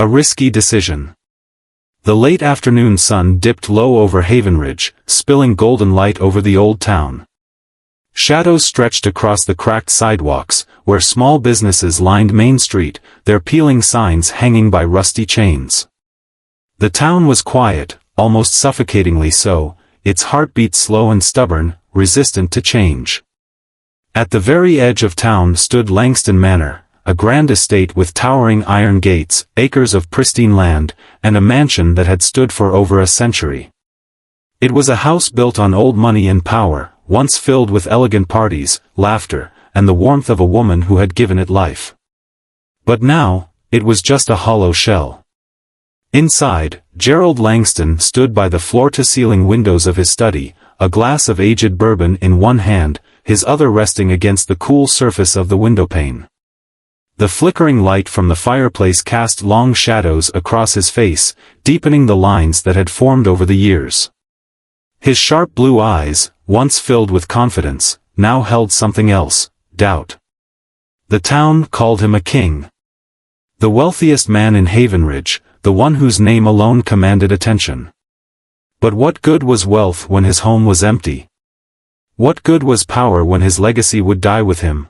A risky decision. The late afternoon sun dipped low over Havenridge, spilling golden light over the old town. Shadows stretched across the cracked sidewalks, where small businesses lined Main Street, their peeling signs hanging by rusty chains. The town was quiet, almost suffocatingly so, its heartbeat slow and stubborn, resistant to change. At the very edge of town stood Langston Manor, a grand estate with towering iron gates, acres of pristine land, and a mansion that had stood for over a century. It was a house built on old money and power, once filled with elegant parties, laughter, and the warmth of a woman who had given it life. But now, it was just a hollow shell. Inside, Gerald Langston stood by the floor-to-ceiling windows of his study, a glass of aged bourbon in one hand, his other resting against the cool surface of the windowpane. The flickering light from the fireplace cast long shadows across his face, deepening the lines that had formed over the years. His sharp blue eyes, once filled with confidence, now held something else, doubt. The town called him a king. The wealthiest man in Havenridge, the one whose name alone commanded attention. But what good was wealth when his home was empty? What good was power when his legacy would die with him?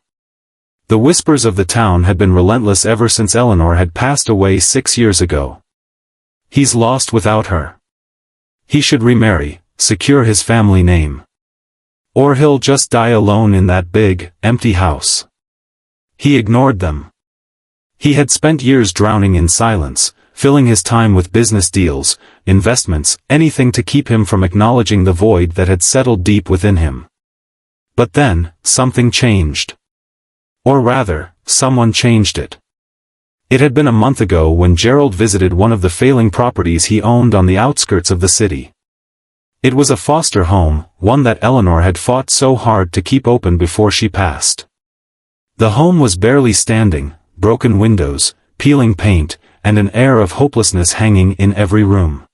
The whispers of the town had been relentless ever since Eleanor had passed away 6 years ago. He's lost without her. He should remarry, secure his family name. Or he'll just die alone in that big, empty house. He ignored them. He had spent years drowning in silence, filling his time with business deals, investments, anything to keep him from acknowledging the void that had settled deep within him. But then, something changed. Or rather, someone changed it. It had been a month ago when Gerald visited one of the failing properties he owned on the outskirts of the city. It was a foster home, one that Eleanor had fought so hard to keep open before she passed. The home was barely standing, broken windows, peeling paint, and an air of hopelessness hanging in every room.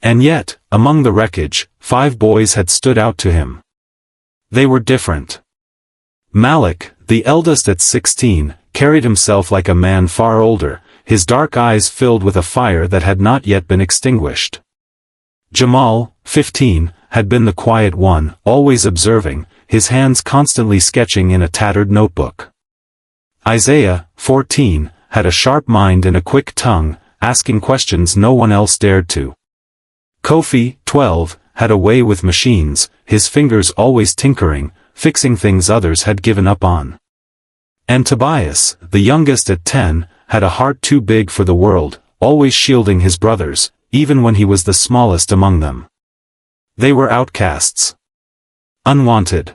And yet, among the wreckage, 5 boys had stood out to him. They were different. Malik, the eldest at 16, carried himself like a man far older, his dark eyes filled with a fire that had not yet been extinguished. Jamal, 15, had been the quiet one, always observing, his hands constantly sketching in a tattered notebook. Isaiah, 14, had a sharp mind and a quick tongue, asking questions no one else dared to. Kofi, 12, had a way with machines, his fingers always tinkering, fixing things others had given up on. And Tobias, the youngest at 10, had a heart too big for the world, always shielding his brothers, even when he was the smallest among them. They were outcasts. Unwanted.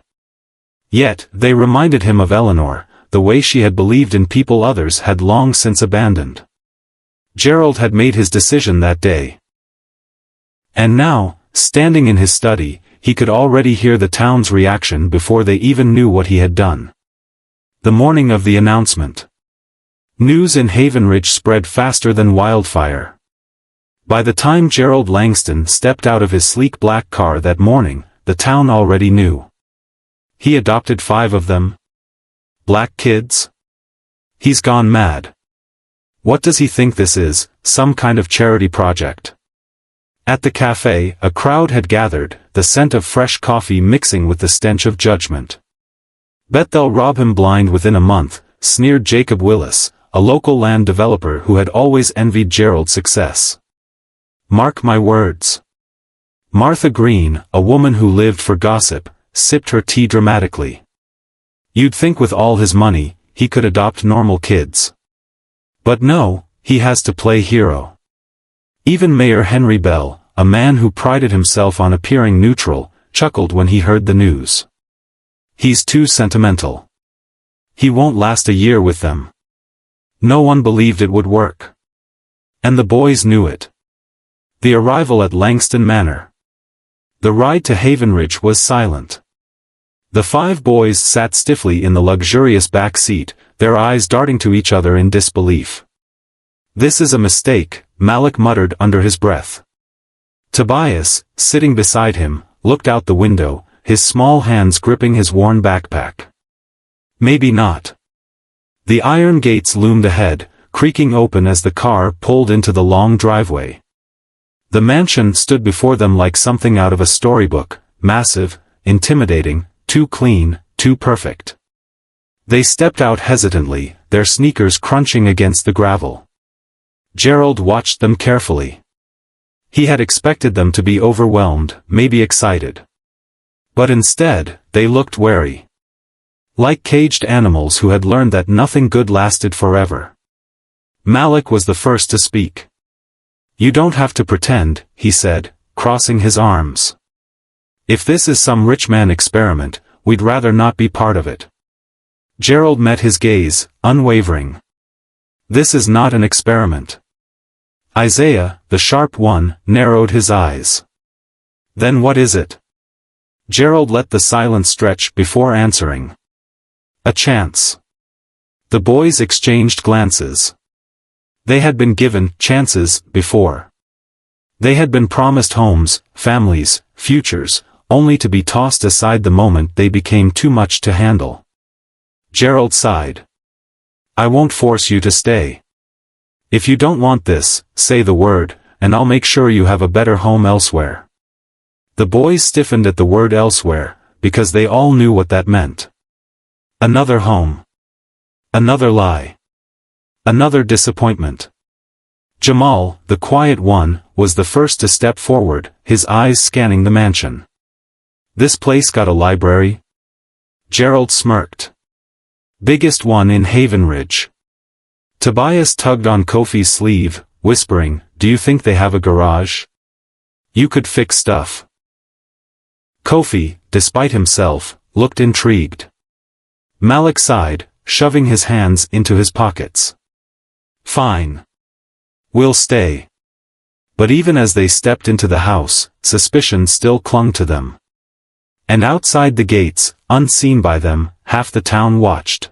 Yet, they reminded him of Eleanor, the way she had believed in people others had long since abandoned. Gerald had made his decision that day. And now, standing in his study, he could already hear the town's reaction before they even knew what he had done. The morning of the announcement. News in Havenridge spread faster than wildfire. By the time Gerald Langston stepped out of his sleek black car that morning, the town already knew. He adopted 5 of them. Black kids? He's gone mad. What does he think this is, some kind of charity project? At the cafe, a crowd had gathered, the scent of fresh coffee mixing with the stench of judgment. Bet they'll rob him blind within a month, sneered Jacob Willis, a local land developer who had always envied Gerald's success. Mark my words. Martha Green, a woman who lived for gossip, sipped her tea dramatically. You'd think with all his money, he could adopt normal kids. But no, he has to play hero. Even Mayor Henry Bell, a man who prided himself on appearing neutral, chuckled when he heard the news. He's too sentimental. He won't last a year with them. No one believed it would work. And the boys knew it. The arrival at Langston Manor. The ride to Havenridge was silent. The 5 boys sat stiffly in the luxurious back seat, their eyes darting to each other in disbelief. This is a mistake, Malik muttered under his breath. Tobias, sitting beside him, looked out the window, his small hands gripping his worn backpack. Maybe not. The iron gates loomed ahead, creaking open as the car pulled into the long driveway. The mansion stood before them like something out of a storybook, massive, intimidating, too clean, too perfect. They stepped out hesitantly, their sneakers crunching against the gravel. Gerald watched them carefully. He had expected them to be overwhelmed, maybe excited. But instead, they looked wary. Like caged animals who had learned that nothing good lasted forever. Malik was the first to speak. "You don't have to pretend," he said, crossing his arms. "If this is some rich man experiment, we'd rather not be part of it." Gerald met his gaze, unwavering. "This is not an experiment." Isaiah, the sharp one, narrowed his eyes. "Then what is it?" Gerald let the silence stretch before answering. "A chance." The boys exchanged glances. They had been given chances before. They had been promised homes, families, futures, only to be tossed aside the moment they became too much to handle. Gerald sighed. "I won't force you to stay. If you don't want this, say the word, and I'll make sure you have a better home elsewhere." The boys stiffened at the word elsewhere, because they all knew what that meant. Another home. Another lie. Another disappointment. Jamal, the quiet one, was the first to step forward, his eyes scanning the mansion. "This place got a library?" Gerald smirked. "Biggest one in Haven Ridge." Tobias tugged on Kofi's sleeve, whispering, "Do you think they have a garage? You could fix stuff." Kofi, despite himself, looked intrigued. Malik sighed, shoving his hands into his pockets. "Fine. We'll stay." But even as they stepped into the house, suspicion still clung to them. And outside the gates, unseen by them, half the town watched.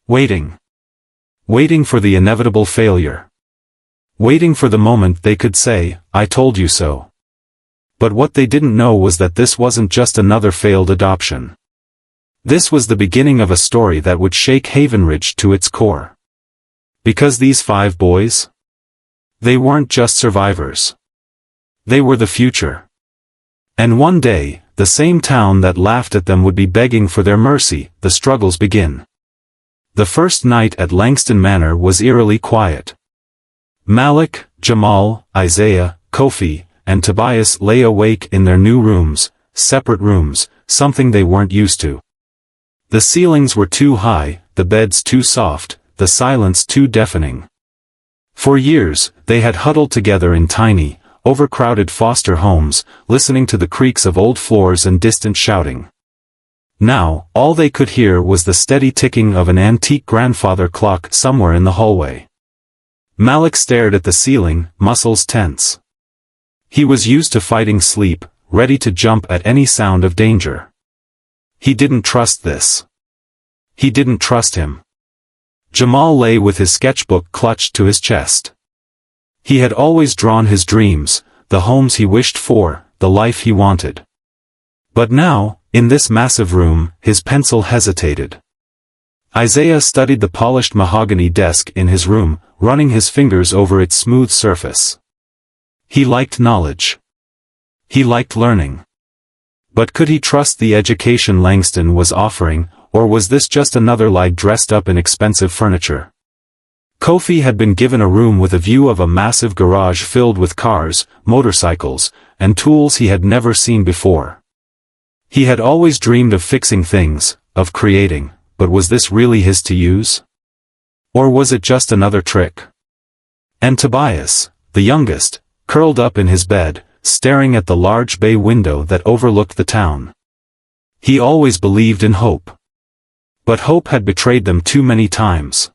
Waiting. Waiting for the inevitable failure. Waiting for the moment they could say, "I told you so." But what they didn't know was that this wasn't just another failed adoption. This was the beginning of a story that would shake Haven Ridge to its core. Because these 5 boys? They weren't just survivors. They were the future. And one day, the same town that laughed at them would be begging for their mercy. The struggles begin. The first night at Langston Manor was eerily quiet. Malik, Jamal, Isaiah, Kofi, and Tobias lay awake in their new rooms, separate rooms, something they weren't used to. The ceilings were too high, the beds too soft, the silence too deafening. For years, they had huddled together in tiny, overcrowded foster homes, listening to the creaks of old floors and distant shouting. Now, all they could hear was the steady ticking of an antique grandfather clock somewhere in the hallway. Malik stared at the ceiling, muscles tense. He was used to fighting sleep, ready to jump at any sound of danger. He didn't trust this. He didn't trust him. Jamal lay with his sketchbook clutched to his chest. He had always drawn his dreams, the homes he wished for, the life he wanted. But now, in this massive room, his pencil hesitated. Isaiah studied the polished mahogany desk in his room, running his fingers over its smooth surface. He liked knowledge. He liked learning. But could he trust the education Langston was offering, or was this just another lie dressed up in expensive furniture? Kofi had been given a room with a view of a massive garage filled with cars, motorcycles, and tools he had never seen before. He had always dreamed of fixing things, of creating, but was this really his to use? Or was it just another trick? And Tobias, the youngest, curled up in his bed, staring at the large bay window that overlooked the town. He always believed in hope. But hope had betrayed them too many times.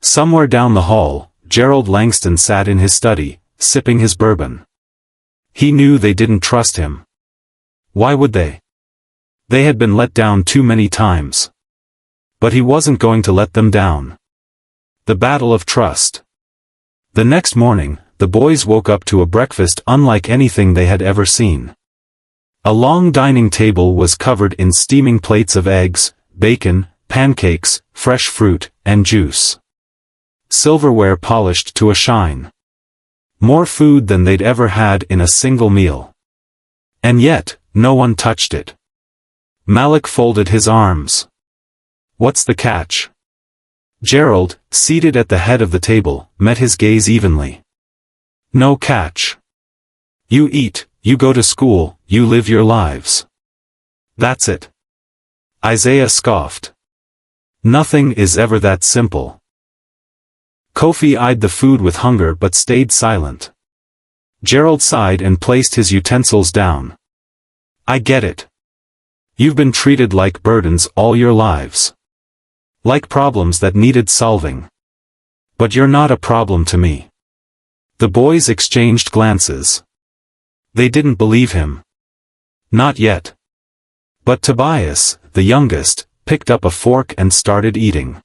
Somewhere down the hall, Gerald Langston sat in his study, sipping his bourbon. He knew they didn't trust him. Why would they? They had been let down too many times. But he wasn't going to let them down. The battle of trust. The next morning, the boys woke up to a breakfast unlike anything they had ever seen. A long dining table was covered in steaming plates of eggs, bacon, pancakes, fresh fruit, and juice. Silverware polished to a shine. More food than they'd ever had in a single meal. And yet, no one touched it. Malik folded his arms. What's the catch? Gerald, seated at the head of the table, met his gaze evenly. No catch. You eat, you go to school, you live your lives. That's it. Isaiah scoffed. Nothing is ever that simple. Kofi eyed the food with hunger but stayed silent. Gerald sighed and placed his utensils down. I get it. You've been treated like burdens all your lives. Like problems that needed solving. But you're not a problem to me. The boys exchanged glances. They didn't believe him. Not yet. But Tobias, the youngest, picked up a fork and started eating.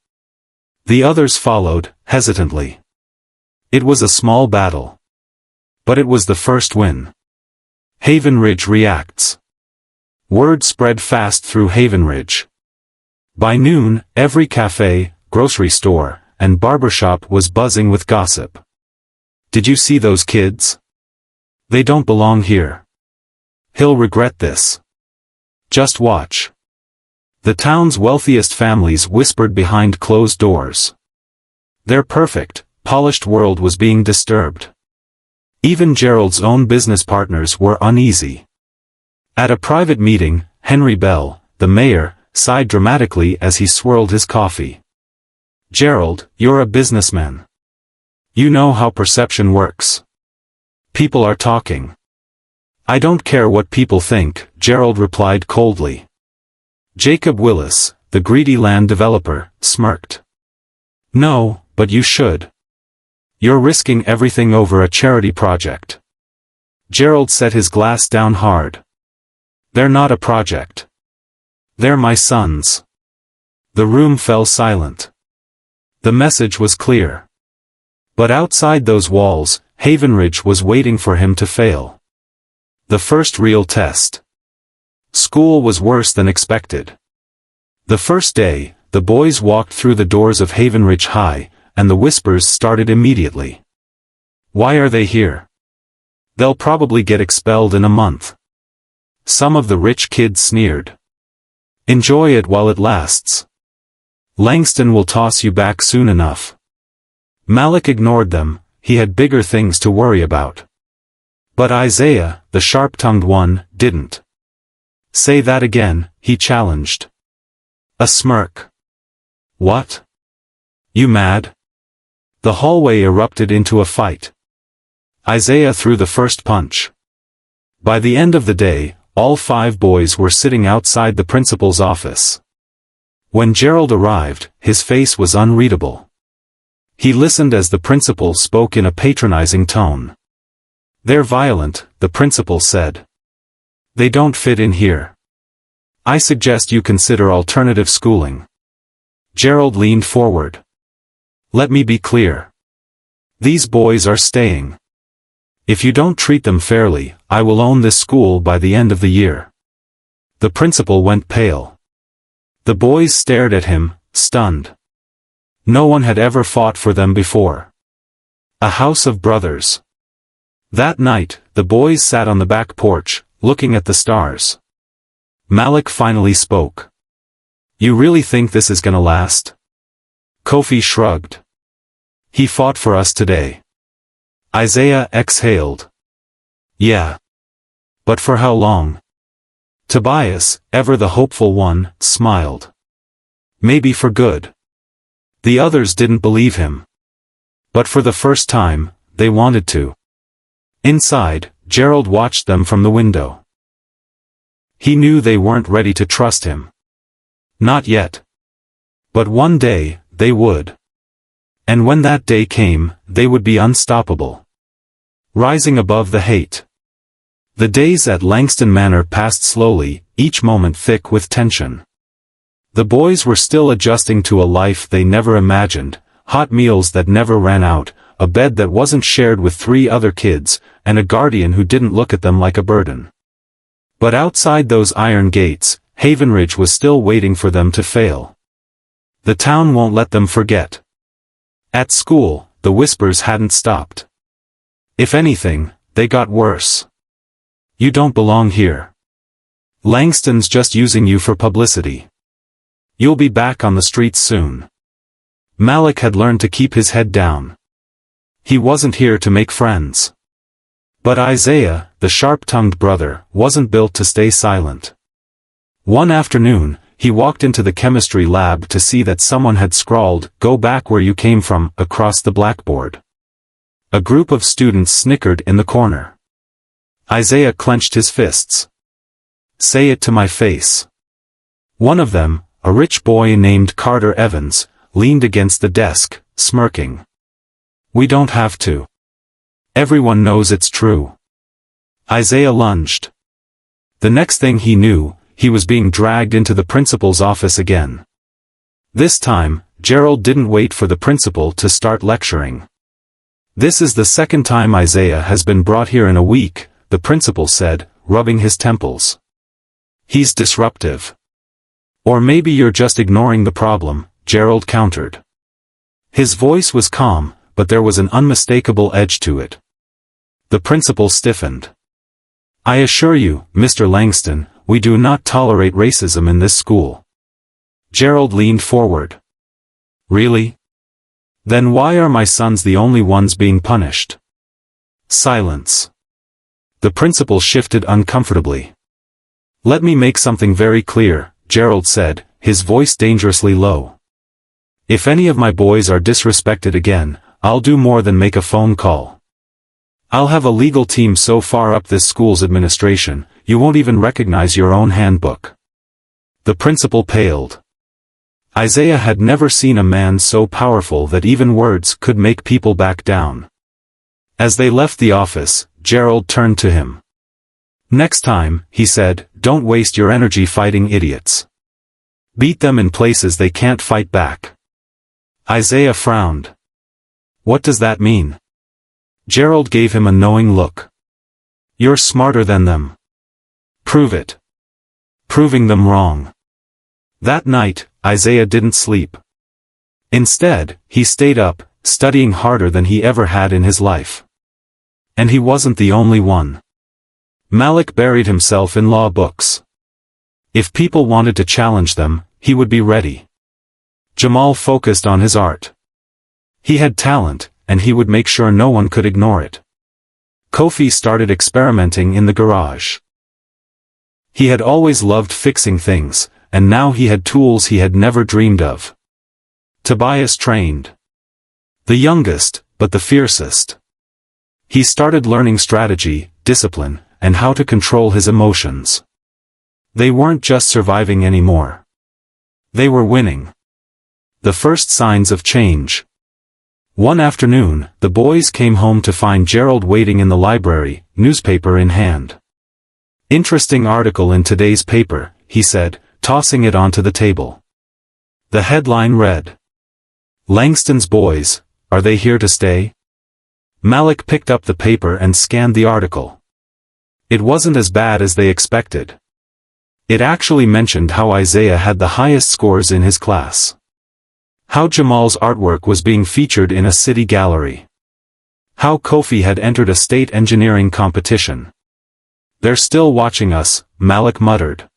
The others followed, hesitantly. It was a small battle. But it was the first win. Haven Ridge reacts. Word spread fast through Haven Ridge. By noon, every cafe, grocery store, and barbershop was buzzing with gossip. Did you see those kids? They don't belong here. He'll regret this. Just watch. The town's wealthiest families whispered behind closed doors. Their perfect, polished world was being disturbed. Even Gerald's own business partners were uneasy. At a private meeting, Henry Bell, the mayor, sighed dramatically as he swirled his coffee. Gerald, you're a businessman. You know how perception works. People are talking. I don't care what people think, Gerald replied coldly. Jacob Willis, the greedy land developer, smirked. No, but you should. You're risking everything over a charity project. Gerald set his glass down hard. They're not a project. They're my sons. The room fell silent. The message was clear. But outside those walls, Haven Ridge was waiting for him to fail. The first real test. School was worse than expected. The first day, the boys walked through the doors of Haven Ridge High, and the whispers started immediately. Why are they here? They'll probably get expelled in a month. Some of the rich kids sneered. Enjoy it while it lasts. Langston will toss you back soon enough. Malik ignored them, he had bigger things to worry about. But Isaiah, the sharp-tongued one, didn't. Say that again, he challenged. A smirk. What? You mad? The hallway erupted into a fight. Isaiah threw the first punch. By the end of the day, all 5 boys were sitting outside the principal's office. When Gerald arrived, his face was unreadable. He listened as the principal spoke in a patronizing tone. They're violent, the principal said. They don't fit in here. I suggest you consider alternative schooling. Gerald leaned forward. Let me be clear. These boys are staying. If you don't treat them fairly, I will own this school by the end of the year. The principal went pale. The boys stared at him, stunned. No one had ever fought for them before. A house of brothers. That night, the boys sat on the back porch, looking at the stars. Malik finally spoke. You really think this is gonna last? Kofi shrugged. He fought for us today. Isaiah exhaled. Yeah. But for how long? Tobias, ever the hopeful one, smiled. Maybe for good. The others didn't believe him. But for the first time, they wanted to. Inside, Gerald watched them from the window. He knew they weren't ready to trust him. Not yet. But one day, they would. And when that day came, they would be unstoppable. Rising above the hate. The days at Langston Manor passed slowly, each moment thick with tension. The boys were still adjusting to a life they never imagined, hot meals that never ran out, a bed that wasn't shared with 3 other kids, and a guardian who didn't look at them like a burden. But outside those iron gates, Haven Ridge was still waiting for them to fail. The town won't let them forget. At school, the whispers hadn't stopped. If anything, they got worse. You don't belong here. Langston's just using you for publicity. You'll be back on the streets soon. Malik had learned to keep his head down. He wasn't here to make friends. But Isaiah, the sharp-tongued brother, wasn't built to stay silent. One afternoon, he walked into the chemistry lab to see that someone had scrawled, "Go back where you came from," across the blackboard. A group of students snickered in the corner. Isaiah clenched his fists. "Say it to my face." One of them, a rich boy named Carter Evans, leaned against the desk, smirking. "We don't have to. Everyone knows it's true." Isaiah lunged. The next thing he knew, he was being dragged into the principal's office again. This time, Gerald didn't wait for the principal to start lecturing. "This is the second time Isaiah has been brought here in a week," the principal said, rubbing his temples. "He's disruptive." "Or maybe you're just ignoring the problem," Gerald countered. His voice was calm, but there was an unmistakable edge to it. The principal stiffened. "I assure you, Mr. Langston, we do not tolerate racism in this school." Gerald leaned forward. "Really? Then why are my sons the only ones being punished?" Silence. The principal shifted uncomfortably. "Let me make something very clear," Gerald said, his voice dangerously low. "If any of my boys are disrespected again, I'll do more than make a phone call. I'll have a legal team so far up this school's administration, you won't even recognize your own handbook." The principal paled. Isaiah had never seen a man so powerful that even words could make people back down. As they left the office, Gerald turned to him. "Next time," he said, "don't waste your energy fighting idiots. Beat them in places they can't fight back." Isaiah frowned. "What does that mean?" Gerald gave him a knowing look. "You're smarter than them. Prove it." Proving them wrong. That night, Isaiah didn't sleep. Instead, he stayed up, studying harder than he ever had in his life. And he wasn't the only one. Malik buried himself in law books. If people wanted to challenge them, he would be ready. Jamal focused on his art. He had talent, and he would make sure no one could ignore it. Kofi started experimenting in the garage. He had always loved fixing things, and now he had tools he had never dreamed of. Tobias trained. The youngest, but the fiercest. He started learning strategy, discipline, and how to control his emotions. They weren't just surviving anymore. They were winning. The first signs of change. One afternoon, the boys came home to find Gerald waiting in the library, newspaper in hand. "Interesting article in today's paper," he said, tossing it onto the table. The headline read, "Langston's boys, are they here to stay?" Malik picked up the paper and scanned the article. It wasn't as bad as they expected. It actually mentioned how Isaiah had the highest scores in his class. How Jamal's artwork was being featured in a city gallery. How Kofi had entered a state engineering competition. "They're still watching us," Malik muttered.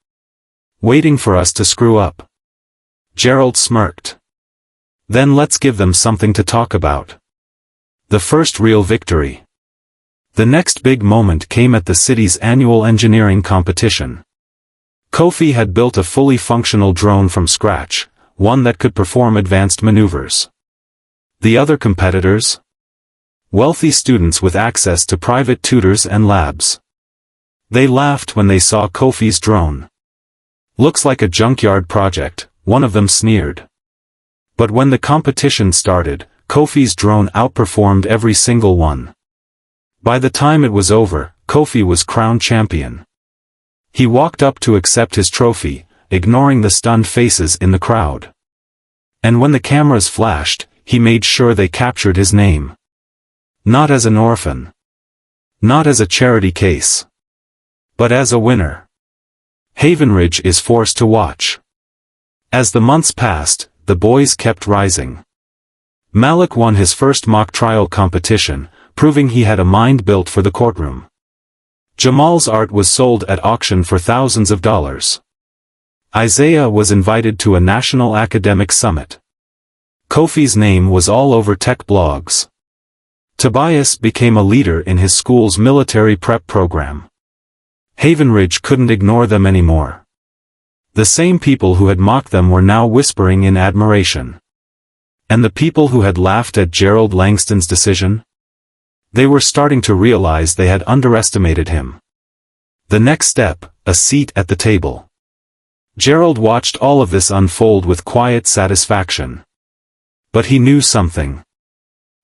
"Waiting for us to screw up." Gerald smirked. "Then let's give them something to talk about." The first real victory. The next big moment came at the city's annual engineering competition. Kofi had built a fully functional drone from scratch, one that could perform advanced maneuvers. The other competitors? Wealthy students with access to private tutors and labs. They laughed when they saw Kofi's drone. "Looks like a junkyard project," one of them sneered. But when the competition started, Kofi's drone outperformed every single one. By the time it was over, Kofi was crowned champion. He walked up to accept his trophy, ignoring the stunned faces in the crowd. And when the cameras flashed, he made sure they captured his name. Not as an orphan. Not as a charity case. But as a winner. Havenridge is forced to watch. As the months passed, the boys kept rising. Malik won his first mock trial competition, proving he had a mind built for the courtroom. Jamal's art was sold at auction for thousands of dollars. Isaiah was invited to a national academic summit. Kofi's name was all over tech blogs. Tobias became a leader in his school's military prep program. Haven Ridge couldn't ignore them anymore. The same people who had mocked them were now whispering in admiration. And the people who had laughed at Gerald Langston's decision? They were starting to realize they had underestimated him. The next step, a seat at the table. Gerald watched all of this unfold with quiet satisfaction. But he knew something.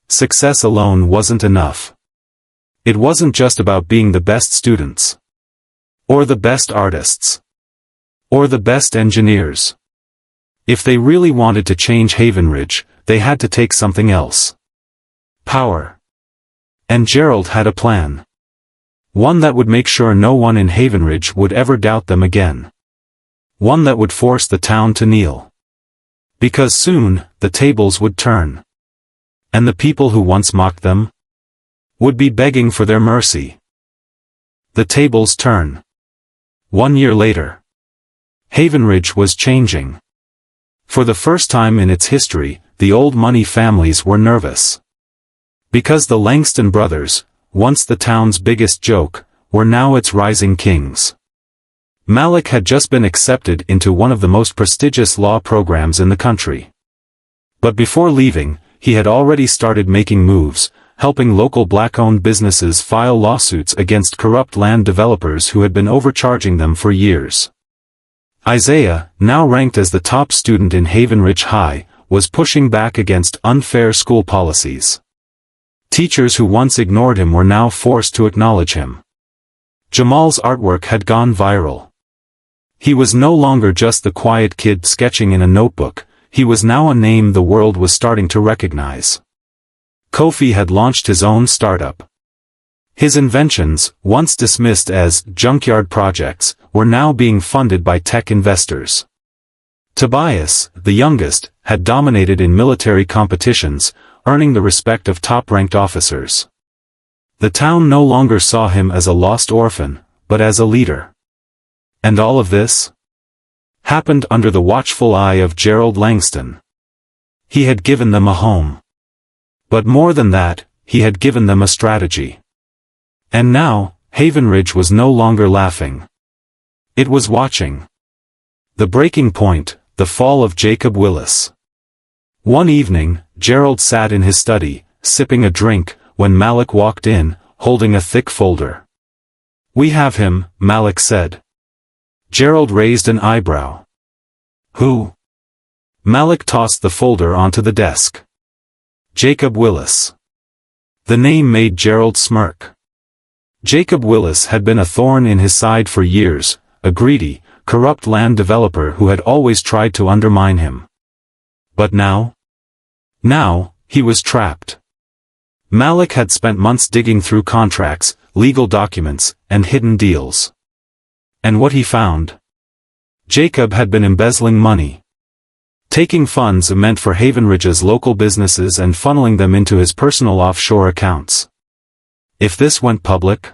Success alone wasn't enough. It wasn't just about being the best students. Or the best artists. Or the best engineers. If they really wanted to change Haven Ridge, they had to take something else. Power. And Gerald had a plan. One that would make sure no one in Haven Ridge would ever doubt them again. One that would force the town to kneel. Because soon, the tables would turn. And the people who once mocked them would be begging for their mercy. The tables turn. 1 year later. Haven Ridge was changing. For the first time in its history, the old money families were nervous. Because the Langston brothers, once the town's biggest joke, were now its rising kings. Malik had just been accepted into one of the most prestigious law programs in the country. But before leaving, he had already started making moves, helping local black-owned businesses file lawsuits against corrupt land developers who had been overcharging them for years. Isaiah, now ranked as the top student in Haven Ridge High, was pushing back against unfair school policies. Teachers who once ignored him were now forced to acknowledge him. Jamal's artwork had gone viral. He was no longer just the quiet kid sketching in a notebook, he was now a name the world was starting to recognize. Kofi had launched his own startup. His inventions, once dismissed as junkyard projects, were now being funded by tech investors. Tobias, the youngest, had dominated in military competitions, earning the respect of top-ranked officers. The town no longer saw him as a lost orphan, but as a leader. And all of this happened under the watchful eye of Gerald Langston. He had given them a home. But more than that, he had given them a strategy. And now, Haven Ridge was no longer laughing. It was watching. The breaking point, the fall of Jacob Willis. One evening, Gerald sat in his study, sipping a drink, when Malik walked in, holding a thick folder. "We have him," Malik said. Gerald raised an eyebrow. "Who?" Malik tossed the folder onto the desk. "Jacob Willis." The name made Gerald smirk. Jacob Willis had been a thorn in his side for years, a greedy, corrupt land developer who had always tried to undermine him. But now? Now, he was trapped. Malik had spent months digging through contracts, legal documents, and hidden deals. And what he found? Jacob had been embezzling money. Taking funds meant for Haven Ridge's local businesses and funneling them into his personal offshore accounts. If this went public,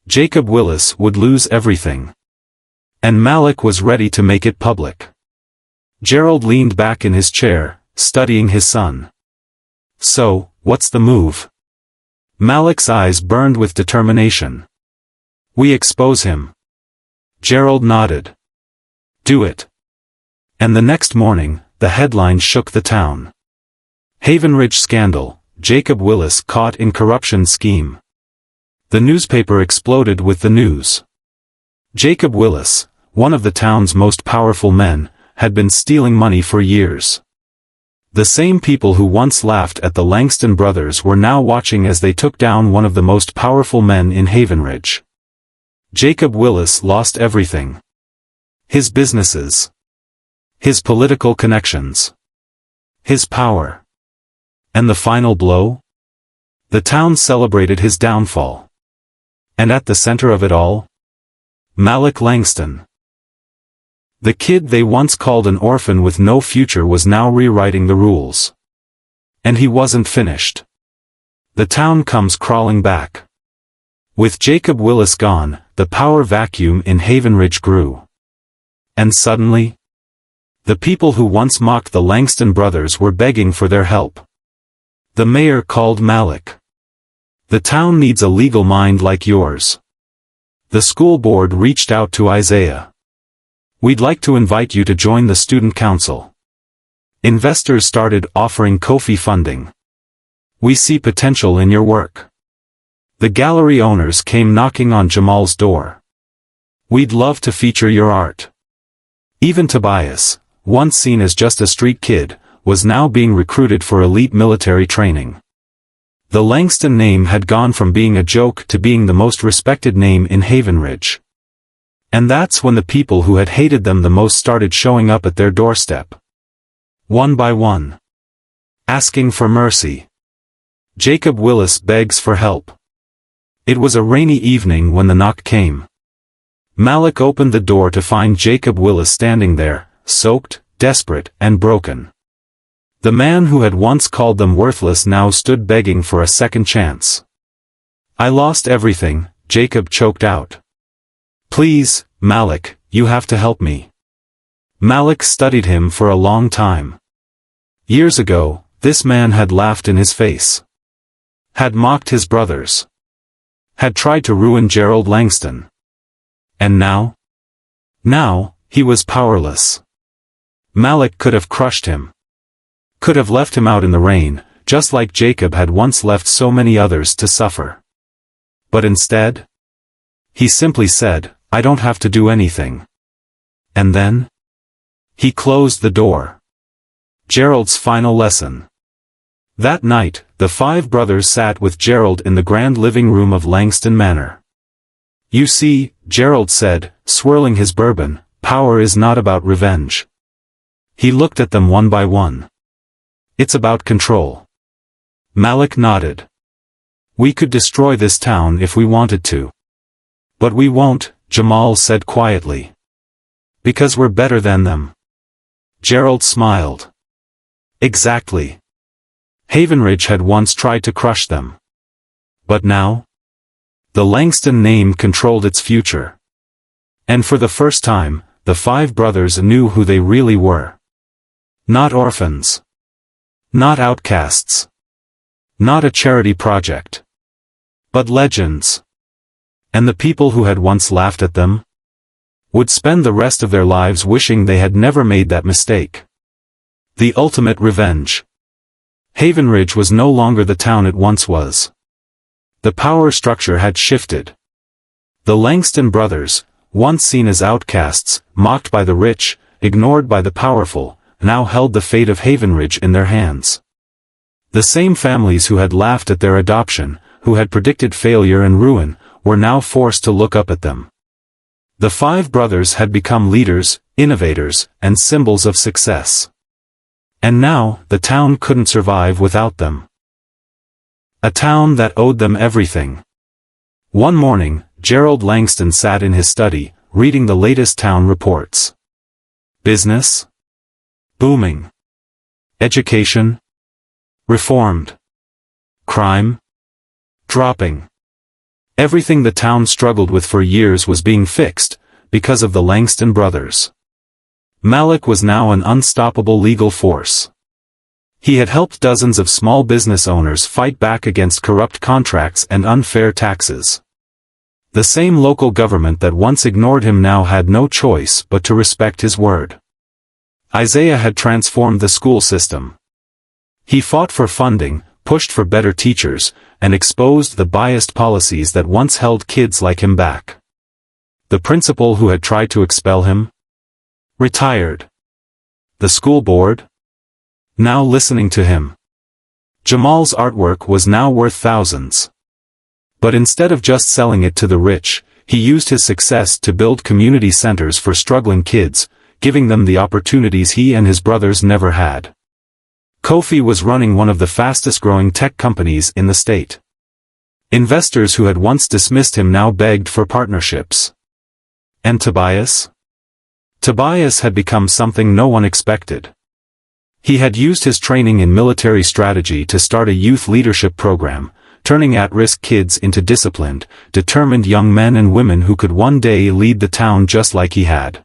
Jacob Willis would lose everything. And Malik was ready to make it public. Gerald leaned back in his chair, studying his son. "So, what's the move?" Malik's eyes burned with determination. "We expose him." Gerald nodded. "Do it." And the next morning, the headline shook the town. Haven Ridge Scandal, Jacob Willis caught in corruption scheme. The newspaper exploded with the news. Jacob Willis, one of the town's most powerful men, had been stealing money for years. The same people who once laughed at the Langston brothers were now watching as they took down one of the most powerful men in Haven Ridge. Jacob Willis lost everything. His businesses. His political connections. His power. And the final blow? The town celebrated his downfall. And at the center of it all? Malik Langston. The kid they once called an orphan with no future was now rewriting the rules. And he wasn't finished. The town comes crawling back. With Jacob Willis gone, the power vacuum in Haven Ridge grew. And suddenly, the people who once mocked the Langston brothers were begging for their help. The mayor called Malik. The town needs a legal mind like yours. The school board reached out to Isaiah. We'd like to invite you to join the student council. Investors started offering Kofi funding. We see potential in your work. The gallery owners came knocking on Jamal's door. We'd love to feature your art. Even Tobias, once seen as just a street kid, was now being recruited for elite military training. The Langston name had gone from being a joke to being the most respected name in Haven Ridge. And that's when the people who had hated them the most started showing up at their doorstep. One by one. Asking for mercy. Jacob Willis begs for help. It was a rainy evening when the knock came. Malik opened the door to find Jacob Willis standing there, soaked, desperate, and broken. The man who had once called them worthless now stood begging for a second chance. I lost everything, Jacob choked out. Please, Malik, you have to help me. Malik studied him for a long time. Years ago, this man had laughed in his face. Had mocked his brothers. Had tried to ruin Gerald Langston. And now? Now, he was powerless. Malik could have crushed him. Could have left him out in the rain, just like Jacob had once left so many others to suffer. But instead, he simply said, I don't have to do anything. And then? He closed the door. Gerald's final lesson. That night, the five brothers sat with Gerald in the grand living room of Langston Manor. You see, Gerald said, swirling his bourbon, power is not about revenge. He looked at them one by one. It's about control. Malik nodded. We could destroy this town if we wanted to. But we won't, Jamal said quietly. Because we're better than them. Gerald smiled. Exactly. Haven Ridge had once tried to crush them. But now? The Langston name controlled its future. And for the first time, the five brothers knew who they really were. Not orphans. Not outcasts. Not a charity project. But legends. And the people who had once laughed at them would spend the rest of their lives wishing they had never made that mistake. The ultimate revenge. Haven Ridge was no longer the town it once was. The power structure had shifted. The Langston brothers, once seen as outcasts, mocked by the rich, ignored by the powerful, now held the fate of Haven Ridge in their hands. The same families who had laughed at their adoption, who had predicted failure and ruin, were now forced to look up at them. The five brothers had become leaders, innovators, and symbols of success. And now, the town couldn't survive without them. A town that owed them everything. One morning, Gerald Langston sat in his study, reading the latest town reports. Business? Booming. Education? Reformed. Crime? Dropping. Everything the town struggled with for years was being fixed, because of the Langston brothers. Malik was now an unstoppable legal force. He had helped dozens of small business owners fight back against corrupt contracts and unfair taxes. The same local government that once ignored him now had no choice but to respect his word. Isaiah had transformed the school system. He fought for funding, pushed for better teachers, and exposed the biased policies that once held kids like him back. The principal who had tried to expel him? Retired. The school board? Now listening to him. Jamal's artwork was now worth thousands. But instead of just selling it to the rich, he used his success to build community centers for struggling kids, giving them the opportunities he and his brothers never had. Kofi was running one of the fastest-growing tech companies in the state. Investors who had once dismissed him now begged for partnerships. And Tobias? Tobias had become something no one expected. He had used his training in military strategy to start a youth leadership program, turning at-risk kids into disciplined, determined young men and women who could one day lead the town just like he had.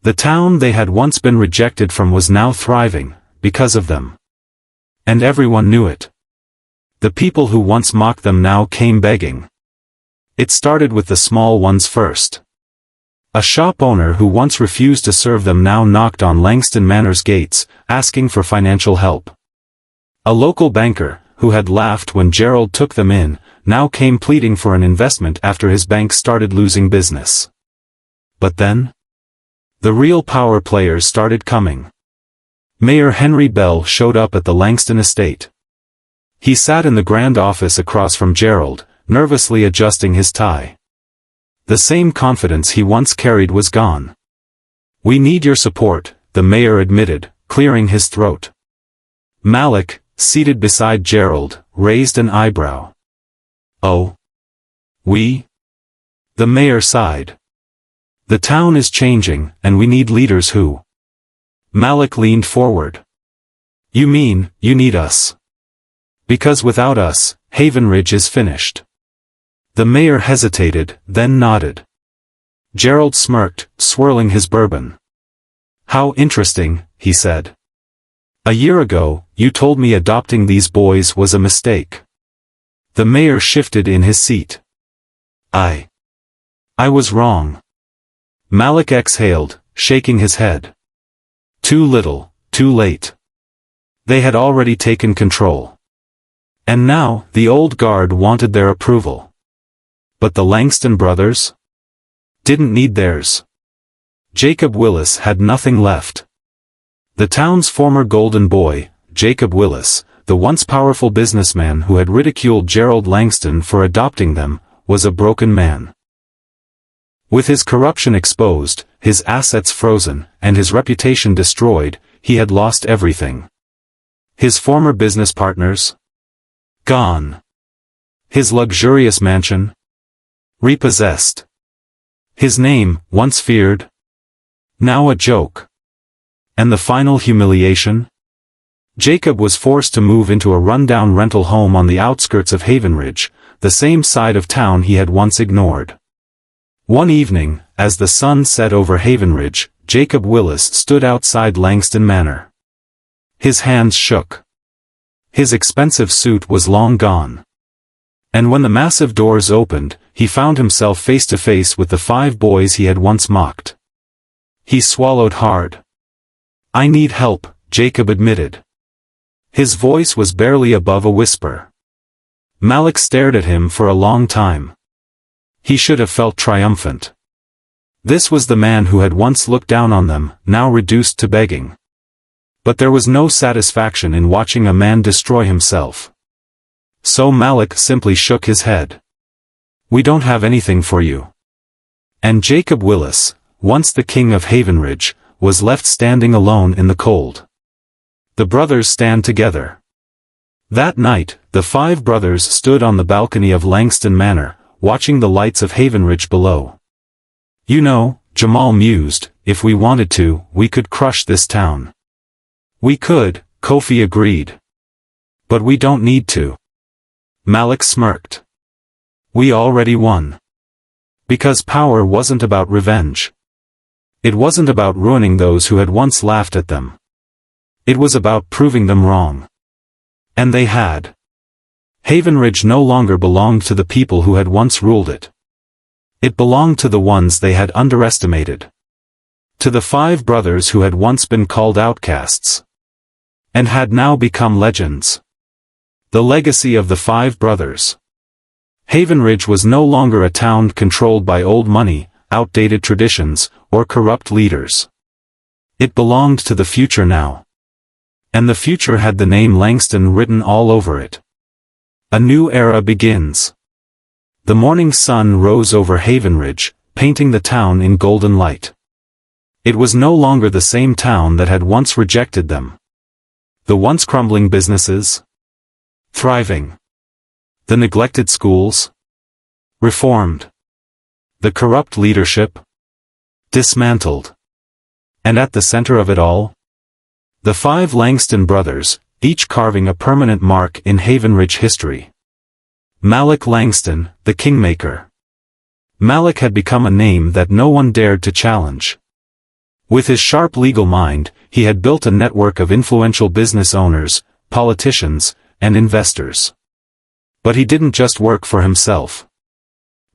The town they had once been rejected from was now thriving, because of them. And everyone knew it. The people who once mocked them now came begging. It started with the small ones first. A shop owner who once refused to serve them now knocked on Langston Manor's gates, asking for financial help. A local banker, who had laughed when Gerald took them in, now came pleading for an investment after his bank started losing business. But then, the real power players started coming. Mayor Henry Bell showed up at the Langston estate. He sat in the grand office across from Gerald, nervously adjusting his tie. The same confidence he once carried was gone. "We need your support," the mayor admitted, clearing his throat. Malik, seated beside Gerald, raised an eyebrow. "Oh? We?" The mayor sighed. "The town is changing, and we need leaders who—" Malik leaned forward. "You mean, you need us? Because without us, Haven Ridge is finished." The mayor hesitated, then nodded. Gerald smirked, swirling his bourbon. "How interesting," he said. "A year ago, you told me adopting these boys was a mistake." The mayor shifted in his seat. I was wrong." Malik exhaled, shaking his head. Too little, too late. They had already taken control. And now, the old guard wanted their approval. But the Langston brothers didn't need theirs. Jacob Willis had nothing left. The town's former golden boy, Jacob Willis, the once powerful businessman who had ridiculed Gerald Langston for adopting them, was a broken man. With his corruption exposed, his assets frozen, and his reputation destroyed, he had lost everything. His former business partners? Gone. His luxurious mansion? Repossessed. His name, once feared? Now a joke. And the final humiliation? Jacob was forced to move into a rundown rental home on the outskirts of Haven Ridge, the same side of town he had once ignored. One evening, as the sun set over Haven Ridge, Jacob Willis stood outside Langston Manor. His hands shook. His expensive suit was long gone. And when the massive doors opened, he found himself face to face with the 5 boys he had once mocked. He swallowed hard. "I need help," Jacob admitted. His voice was barely above a whisper. Malik stared at him for a long time. He should have felt triumphant. This was the man who had once looked down on them, now reduced to begging. But there was no satisfaction in watching a man destroy himself. So Malik simply shook his head. "We don't have anything for you." And Jacob Willis, once the king of Haven Ridge, was left standing alone in the cold. The brothers stand together. That night, the 5 brothers stood on the balcony of Langston Manor, watching the lights of Haven Ridge below. "You know," Jamal mused, "if we wanted to, we could crush this town." "We could," Kofi agreed. "But we don't need to." Malik smirked. "We already won." Because power wasn't about revenge. It wasn't about ruining those who had once laughed at them. It was about proving them wrong. And they had. Haven Ridge no longer belonged to the people who had once ruled it. It belonged to the ones they had underestimated. To the 5 brothers who had once been called outcasts. And had now become legends. The legacy of the 5 brothers. Haven Ridge was no longer a town controlled by old money, outdated traditions, or corrupt leaders. It belonged to the future now. And the future had the name Langston written all over it. A new era begins. The morning sun rose over Haven Ridge, painting the town in golden light. It was no longer the same town that had once rejected them. The once crumbling businesses? Thriving. The neglected schools? Reformed. The corrupt leadership? Dismantled. And at the center of it all? The 5 Langston brothers, each carving a permanent mark in Havenridge history. Malik Langston, the Kingmaker. Malik had become a name that no one dared to challenge. With his sharp legal mind, he had built a network of influential business owners, politicians, and investors. But he didn't just work for himself.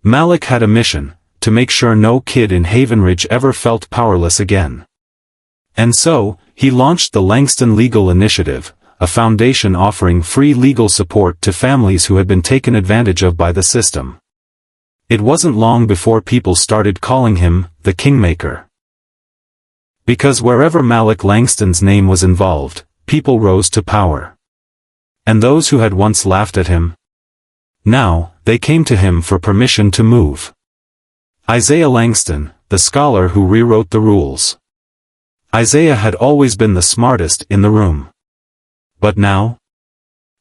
Malik had a mission, to make sure no kid in Havenridge ever felt powerless again. And so, he launched the Langston Legal Initiative, a foundation offering free legal support to families who had been taken advantage of by the system. It wasn't long before people started calling him the Kingmaker. Because wherever Malik Langston's name was involved, people rose to power. And those who had once laughed at him, now, they came to him for permission to move. Isaiah Langston, the scholar who rewrote the rules. Isaiah had always been the smartest in the room. But now?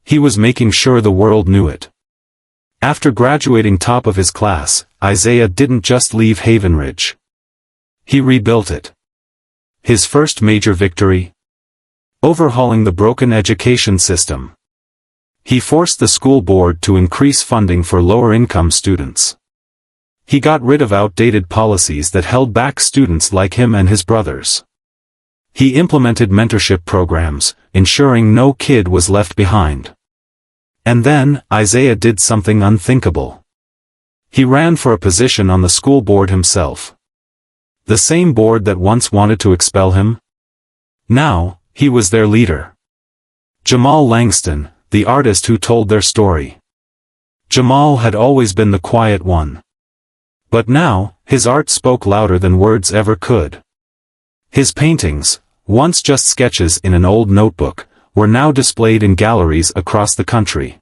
He was making sure the world knew it. After graduating top of his class, Isaiah didn't just leave Havenridge. He rebuilt it. His first major victory? Overhauling the broken education system. He forced the school board to increase funding for lower-income students. He got rid of outdated policies that held back students like him and his brothers. He implemented mentorship programs, ensuring no kid was left behind. And then, Isaiah did something unthinkable. He ran for a position on the school board himself. The same board that once wanted to expel him? Now, he was their leader. Jamal Langston, the artist who told their story. Jamal had always been the quiet one. But now, his art spoke louder than words ever could. His paintings, once just sketches in an old notebook, were now displayed in galleries across the country.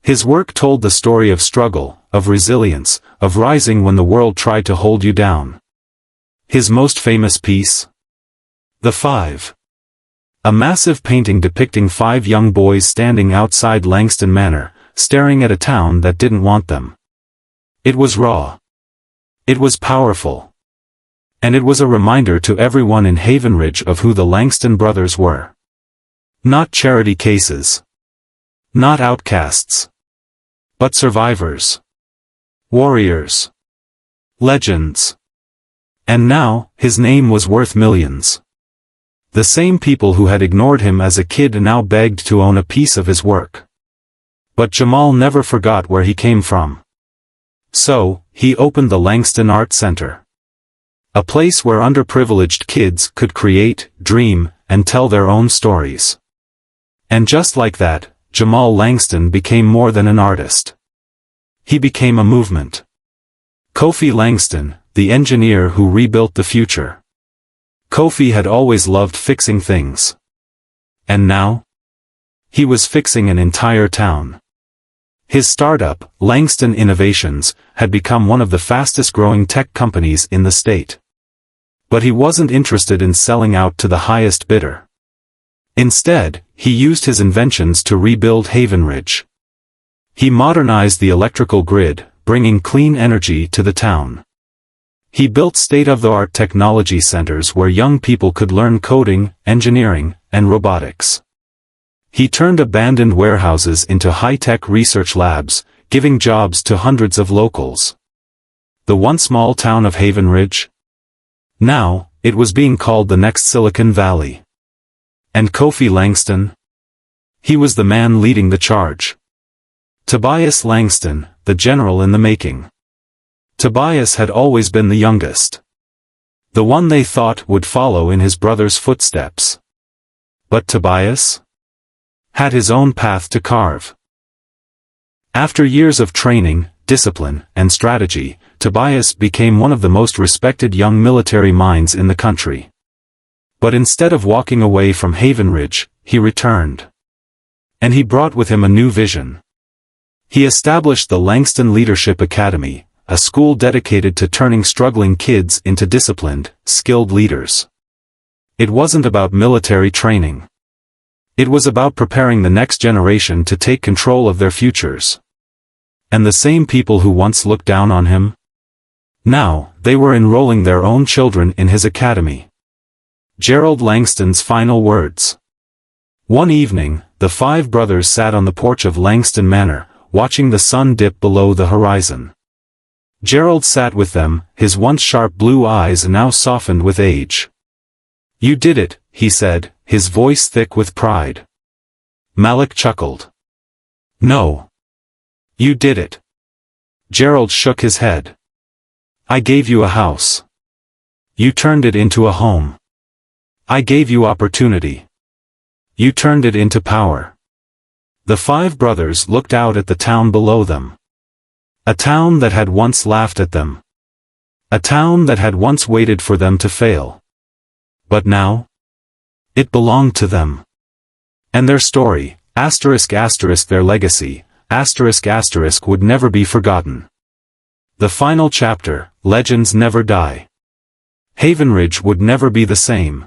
His work told the story of struggle, of resilience, of rising when the world tried to hold you down. His most famous piece? The 5. A massive painting depicting 5 young boys standing outside Langston Manor, staring at a town that didn't want them. It was raw. It was powerful. And it was a reminder to everyone in Havenridge of who the Langston brothers were. Not charity cases. Not outcasts. But survivors. Warriors. Legends. And now, his name was worth millions. The same people who had ignored him as a kid now begged to own a piece of his work. But Jamal never forgot where he came from. So, he opened the Langston Art Center. A place where underprivileged kids could create, dream, and tell their own stories. And just like that, Jamal Langston became more than an artist. He became a movement. Kofi Langston, the engineer who rebuilt the future. Kofi had always loved fixing things. And now? He was fixing an entire town. His startup, Langston Innovations, had become one of the fastest-growing tech companies in the state. But he wasn't interested in selling out to the highest bidder. Instead, he used his inventions to rebuild Havenridge. He modernized the electrical grid, bringing clean energy to the town. He built state-of-the-art technology centers where young people could learn coding, engineering, and robotics. He turned abandoned warehouses into high-tech research labs, giving jobs to hundreds of locals. The once small town of Havenridge? Now, it was being called the next Silicon Valley. And Kofi Langston? He was the man leading the charge. Tobias Langston, the general in the making. Tobias had always been the youngest. The one they thought would follow in his brother's footsteps. But Tobias had his own path to carve. After years of training, discipline, and strategy, Tobias became one of the most respected young military minds in the country. But instead of walking away from Havenridge, he returned. And he brought with him a new vision. He established the Langston Leadership Academy, a school dedicated to turning struggling kids into disciplined, skilled leaders. It wasn't about military training. It was about preparing the next generation to take control of their futures. And the same people who once looked down on him? Now, they were enrolling their own children in his academy. Gerald Langston's final words. One evening, the 5 brothers sat on the porch of Langston Manor, watching the sun dip below the horizon. Gerald sat with them, his once sharp blue eyes now softened with age. "You did it," he said, his voice thick with pride. Malik chuckled. "No. You did it." Gerald shook his head. "I gave you a house. You turned it into a home. I gave you opportunity. You turned it into power." The 5 brothers looked out at the town below them. A town that had once laughed at them. A town that had once waited for them to fail. But now? It belonged to them. And their story, their legacy, would never be forgotten. The final chapter, legends never die. Havenridge would never be the same.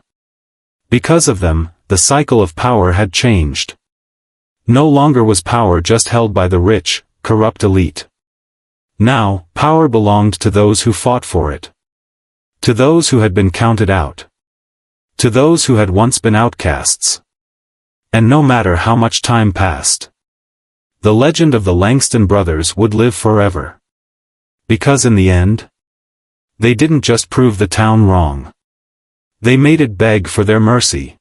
Because of them, the cycle of power had changed. No longer was power just held by the rich, corrupt elite. Now, power belonged to those who fought for it. To those who had been counted out. To those who had once been outcasts. And no matter how much time passed, the legend of the Langston brothers would live forever. Because in the end, they didn't just prove the town wrong. They made it beg for their mercy.